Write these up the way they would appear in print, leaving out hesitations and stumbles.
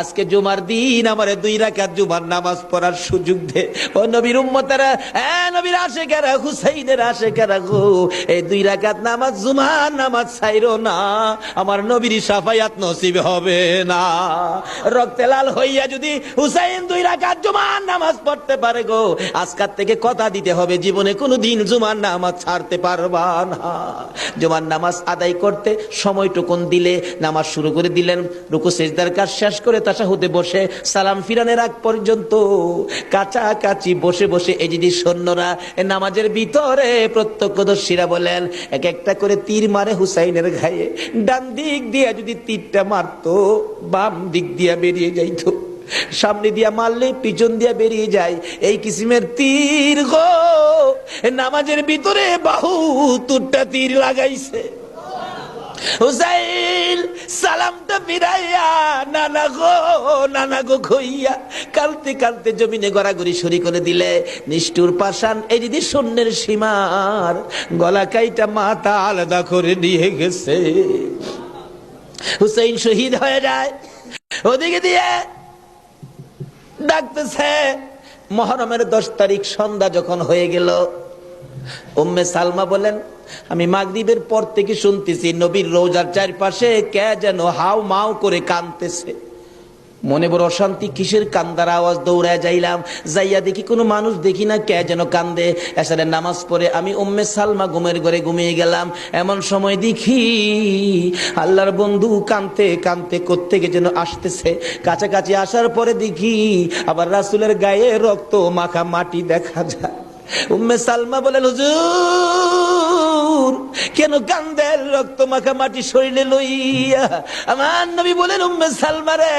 আজকে জুমার দিন আমার 2 রাকাত জুমার নামাজ পড়ার সুযোগ দে। ও নবীর উম্মতেরা, নবীর আশিকেরা, হুসাইনের আশিকেরা গো, এই 2 রাকাত নামাজ জুমার নামাজ ছাইরো না, আমার নবীর শাফায়াত নসিব হবে না। রক্তে লাল হইয়া যদি হুসাইন 2 রাকাত জুমার নামাজ পড়তে পারে গো, আজকাল থেকে কথা দিতে হবে জীবনে কোনোদিন জুমার নামাজ ছাড়তে পারবা না। জুমার নামাজ আদায় করতে সময়টুকুন দিলে নামাজ শুরু করে দিলেন, রুকু সিজদার কাজ শেষ করে তাশাহুদে বসে সালাম ফিরানের আগ পর্যন্ত কাছাকাছি বসে বসে এই যে সৈন্যরা নামাজের ভিতরে প্রত্যক্ষদর্শীরা বলেন এক একটা করে তীর মারে হুসাইনের গায়ে। ডান দিক দিয়ে যদি তীরটা মারতো, বাম দিক দিয়ে বেরিয়ে যাইতো, সামনে দিয়া মারলে পিছন দিয়া বেরিয়ে যায়, এই কিসিমের তীর গো নামাজের ভিতরে বাহুতুরটা তীর লাগাইছে। হুসাইন সালামটা ফিরাইয়া নানা গো কইয়া কালতে কালতে জমিনে গড়াগড়ি সরি করে দিলে। নিষ্ঠুর পাষাণ এই যদি সৈন্যের সীমার গলা কাইটা মাথা আলাদা করে নিয়ে গেছে। হুসাইন শহীদ হয়ে যায়। ওদিকে দিয়ে ডাকতেছে। মুহররমের 10 তারিখ সন্ধ্যা যখন হয়ে গেল, উম্মে সালমা বলেন আমি মাগরিবের পর থেকে শুনতেছি নবীর রওজার চারপাশে কে যেন হাউ মাউ করে কাঁদতেছে। মনে বড় অশান্তি, কিসের কান্দার আওয়াজ? দৌড়ায় যাইলাম, যাইয়া দেখি কোনো মানুষ দেখি না, কে যেন কান্দে। এসারের নামাজ পড়ে আমি উম্মে সালমা ঘুমের ঘরে ঘুমিয়ে গেলাম। এমন সময় দেখি আল্লাহর বন্ধু কাঁদতে কাঁদতে কোত্থেকে যেন আসতেছে। কাছাকাছি আসার পরে দেখি আবার রাসূলের গায়ে রক্ত মাখা মাটি দেখা যায়। উম্মে সালমা বলেন হুজুর কেন কান্দেন রক্ত মাখা মাটি শরীরে লইয়া? আমার নবী বলেন উম্মে সালমা রে,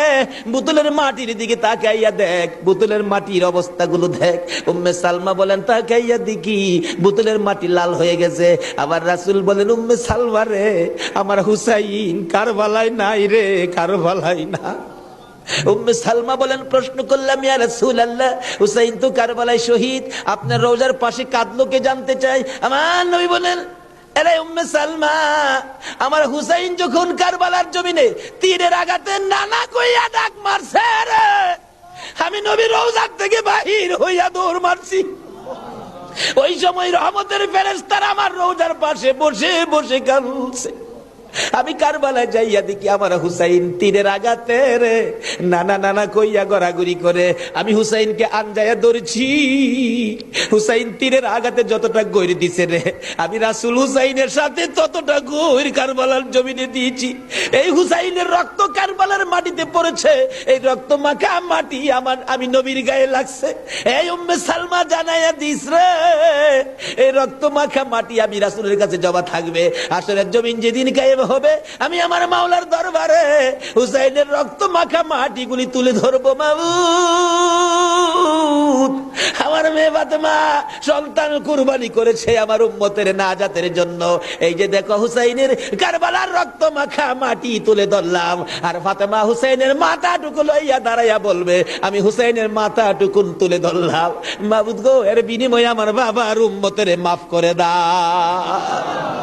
বোতলের মাটির দিকে তাকাইয়া দেখ, বোতলের মাটির অবস্থাগুলো দেখ। উম্মে সালমা বলেন তাকাইয়া দেখি বোতলের মাটি লাল হয়ে গেছে। আবার রাসূল বলেন উম্মে সালমা রে, আমার হুসাইন কারবালায় নাই রে, কারবালায় না। উম্মে সালমা বলেন প্রশ্ন করলাম ইয়া রাসূলুল্লাহ, হুসাইন তো কারবালায় শহীদ, আপনার রওজার পাশে কাঁদলো কে জানতে চাই। আমার নবী বলেন আরে উম্মে সালমা, আমার হুসাইন যখন কারবালার জমিনে তীরের আঘাতে নানা কইয়া ডাক মারছে রে, আমি নবী রওজার থেকে বাহির হইয়া দৌড় মারছি। ওই সময় রহমতের ফেরেশতারা আমার রওজার পাশে বসে বসে কাঁদছে। আমি কারবালায় যাইয়া দেখি আমার হুসাইন তীরের আঘাতে রে নানা নানা কইয়া গড়াগড়ি করে। আমি হুসাইনকে আনজায়া ধরেছি। হুসাইন তীরের আঘাতে যতটা গৈর দিছে রে, আমি রাসূল হুসাইনের সাথে ততটা গৈর কারবালার জমিনে দিয়েছি। এই হুসাইনের রক্ত কারবালার মাটিতে পড়েছে, এই রক্ত মাখা মাটি আমি নবীর গায়ে লাগছে। এই উম্মে সালমা জানাইয়া দিস রে, এই রক্ত মাখা মাটি আমি রাসূলের কাছে জমা থাকবে। আসরের জমিন যেদিন গায়ে হবে আমি আমার মাওলার দরবারে হুসাইনের রক্ত মাখা মাটিগুলি তুলে ধরবো। মাবুদ, আমার মেয়ে ফাতেমা সন্তান কুরবানি করেছে আমার উম্মতের নাজাতের জন্য। এই যে দেখো হুসাইনের কারবালার রক্ত মাখা মাটি তুলে ধরলাম, আর ফাতেমা হুসাইনের মাথাটুকু লইয়া দাঁড়াইয়া বলবে আমি হুসাইনের মাথাটুকু তুলে ধরলাম। মাবুদ গো, এর বিনিময়ে আমার বাবার উম্মতের মাফ করে দাও।